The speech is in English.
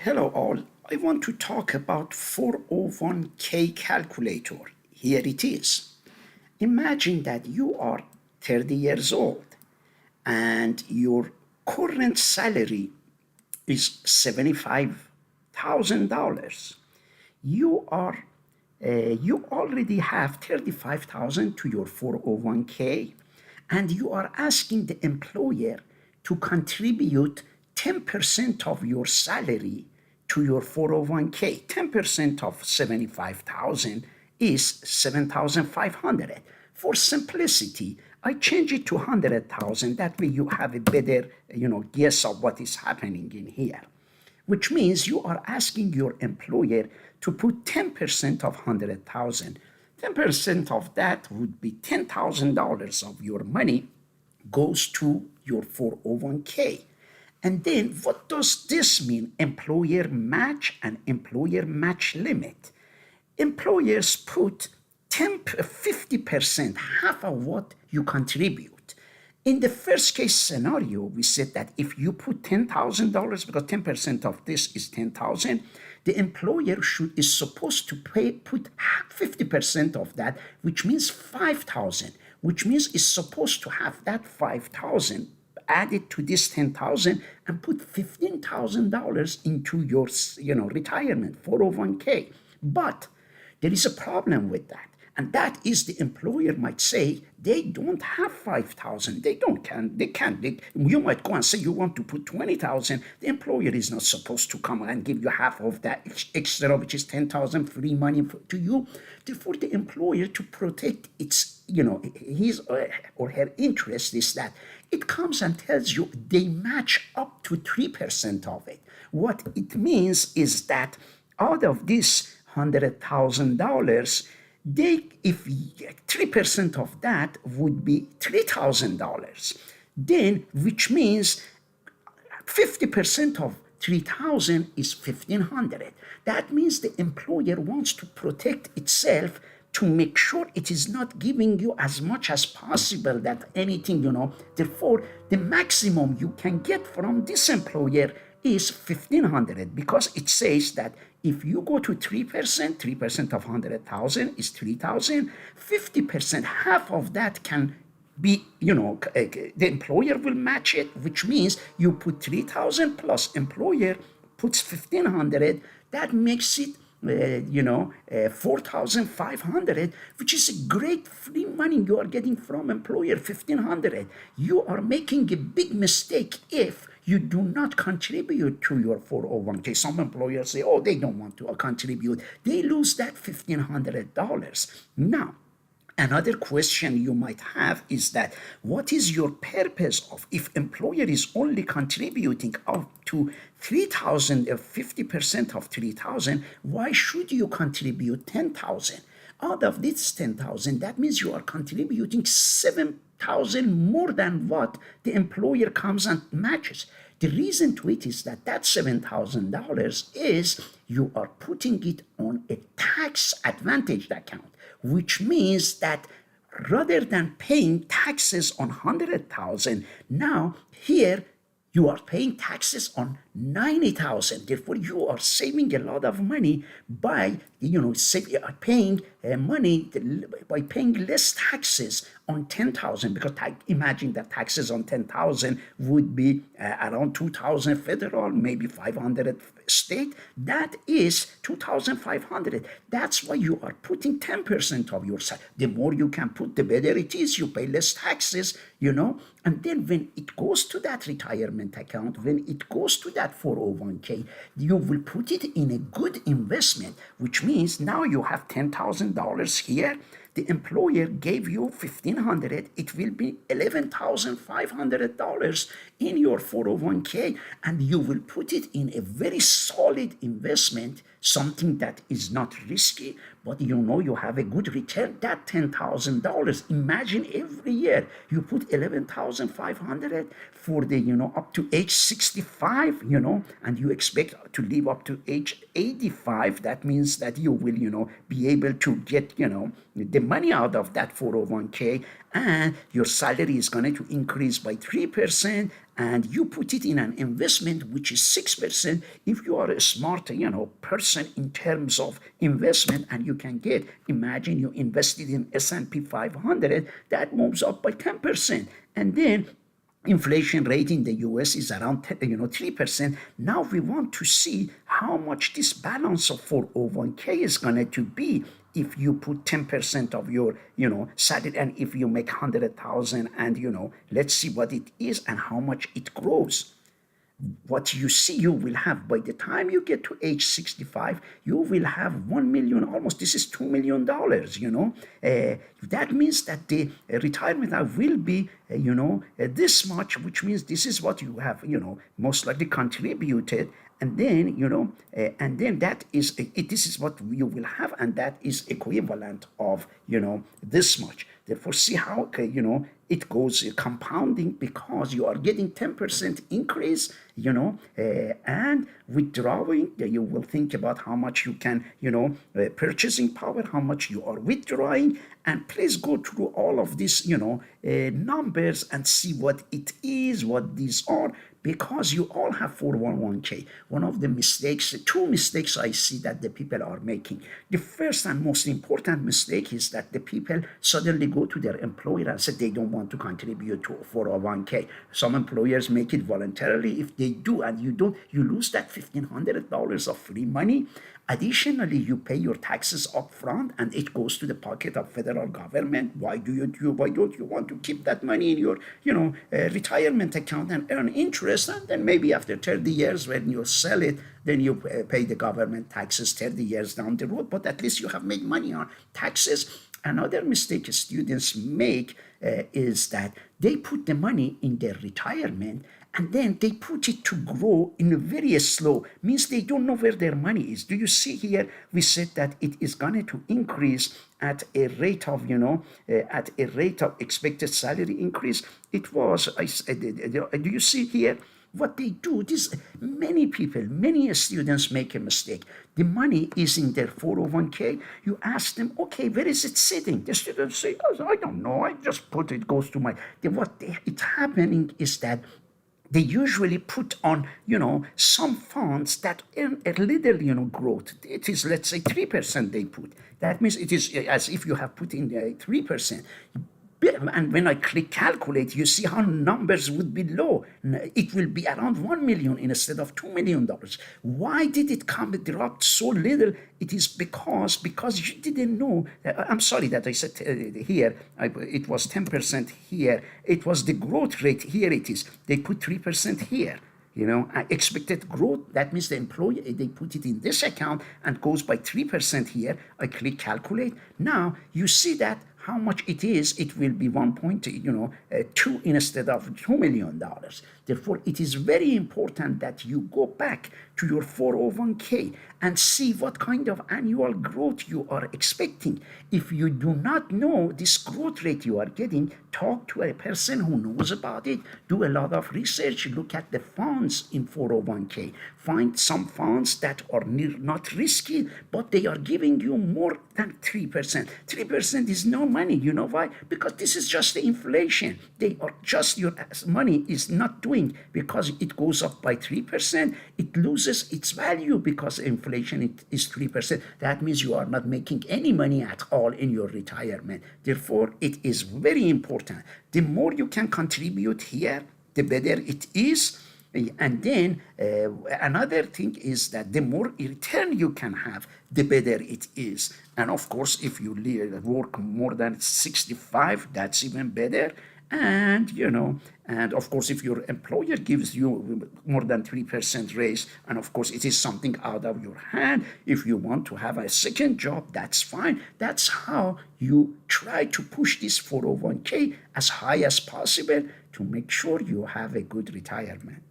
Hello all. I want to talk about 401k calculator. Here it is. Imagine that you are 30 years old and your current salary is $75,000. You are you already have 35,000 to your 401k, and you are asking the employer to contribute 10% of your salary to your 401k. 10% of 75,000 is 7,500. For simplicity, I change it to 100,000. That way you have a better, guess of what is happening in here, which means you are asking your employer to put 10% of 100,000. 10% of that would be $10,000 of your money goes to your 401k. And then what does this mean? Employer match and employer match limit. Employers put 50%, half of what you contribute. In the first case scenario, we said that if you put $10,000, because 10% of this is 10,000, the employer is supposed to put 50% of that, which means 5,000, which means it's supposed to have that 5,000 added to this 10,000 and put $15,000 into your retirement 401k. But there is a problem with that. And that is the employer might say they don't have 5,000. They can't. You might go and say you want to put 20,000. The employer is not supposed to come and give you half of that extra, which is 10,000 free money to you. Therefore, the employer, to protect its, his or her interest, is that it comes and tells you they match up to 3% of it. What it means is that out of this $100,000, if 3% of that would be $3,000, then which means 50% of 3,000 is 1,500. That means the employer wants to protect itself to make sure it is not giving you as much as possible that anything, Therefore, the maximum you can get from this employer is 1,500, because it says that if you go to 3% of 100,000 is 3,000, 50%, half of that can be, the employer will match it, which means you put 3,000 plus employer puts 1,500, that makes it 4,500, which is a great free money you are getting from employer, 1,500. You are making a big mistake if you do not contribute to your 401k. Some employers say, oh, they don't want to contribute. They lose that $1,500. Now, another question you might have is that what is your purpose of, if employer is only contributing up to 3,000 or 50% of 3,000, why should you contribute 10,000? Out of this 10,000, that means you are contributing 7,000 more than what the employer comes and matches. The reason to it is that $7,000 is you are putting it on a tax advantaged account, which means that rather than paying taxes on 100,000, now here you are paying taxes on 90,000. Therefore, you are saving a lot of money by paying money by paying less taxes on 10,000, because imagine that taxes on 10,000 would be around 2,000 federal, maybe 500 state. That is 2,500. That's why you are putting 10% of your salary. The more you can put, the better it is. You pay less taxes, and then when it goes to that retirement account, when it goes to that 401k, you will put it in a good investment, which means now you have $10,000 here. The employer gave you 1,500. It will be $11,500 in your 401k, and you will put it in a very solid investment, something that is not risky, but you have a good return. That $10,000, imagine every year you put 11,500 for the up to age 65, and you expect to live up to age 85. That means that you will be able to get the the money out of that 401k, and your salary is going to increase by 3%, and you put it in an investment which is 6%. If you are a smart person in terms of investment, and you can get, imagine you invested in S&P 500, that moves up by 10%, and then inflation rate in the US is around 3%. Now we want to see how much this balance of 401k is going to be if you put 10% of your salary, and if you make 100,000, and let's see what it is and how much it grows. What you see, you will have, by the time you get to age 65, you will have 1 million, almost, this is $2 million, that means that the retirement will be, this much, which means this is what you have, most likely contributed, and then, and then that is, this is what you will have, and that is equivalent of, this much. Therefore, see how, it goes compounding, because you are getting 10% increase, and withdrawing, you will think about how much you can, purchasing power, how much you are withdrawing, and please go through all of these, numbers, and see what it is, what these are, because you all have 401k. One of the mistakes, two mistakes I see that the people are making. The first and most important mistake is that the people suddenly go to their employer and say they don't want to contribute to 401k. Some employers make it voluntarily. If they do and you don't, you lose that $1,500 of free money. Additionally, you pay your taxes up front, and it goes to the pocket of federal government. Why don't you want to keep that money in your retirement account and earn interest? And then maybe after 30 years, when you sell it, then you pay the government taxes 30 years down the road. But at least you have made money on taxes. Another mistake students make is that they put the money in their retirement, and then they put it to grow in a very slow, means they don't know where their money is. Do you see here? We said that it is going to increase at a rate of, at a rate of expected salary increase. It was, do you see here? What they do, this, many people, many students make a mistake. The money is in their 401k. You ask them, okay, where is it sitting? The students say, oh, I don't know. I just put it, goes to my, it's happening is that they usually put on, some funds that earn a little, growth. It is, let's say, 3% they put. That means it is as if you have put in 3%. And when I click calculate, you see how numbers would be low. It will be around 1 million instead of $2 million. Why did it drop so little? It is because you didn't know. I'm sorry that I said here, it was 10% here. It was the growth rate. Here it is. They put 3% here. Expected growth, that means the employer, they put it in this account and goes by 3% here. I click calculate. Now you see that how much it is, it will be 1.2 instead of $2 million. Therefore, it is very important that you go back to your 401k and see what kind of annual growth you are expecting. If you do not know this growth rate you are getting, talk to a person who knows about it, do a lot of research, look at the funds in 401k, find some funds that are not risky, but they are giving you more than 3%. 3% is no money. You know why? Because this is just the inflation. They are just, your money is not doing, because it goes up by 3%, it loses its value because inflation is 3%. That means you are not making any money at all in your retirement. Therefore, it is very important. The more you can contribute here, the better it is. And then another thing is that the more return you can have, the better it is. And of course, if you work more than 65, that's even better. And, and of course, if your employer gives you more than 3% raise, and of course, it is something out of your hand. If you want to have a second job, that's fine. That's how you try to push this 401k as high as possible to make sure you have a good retirement.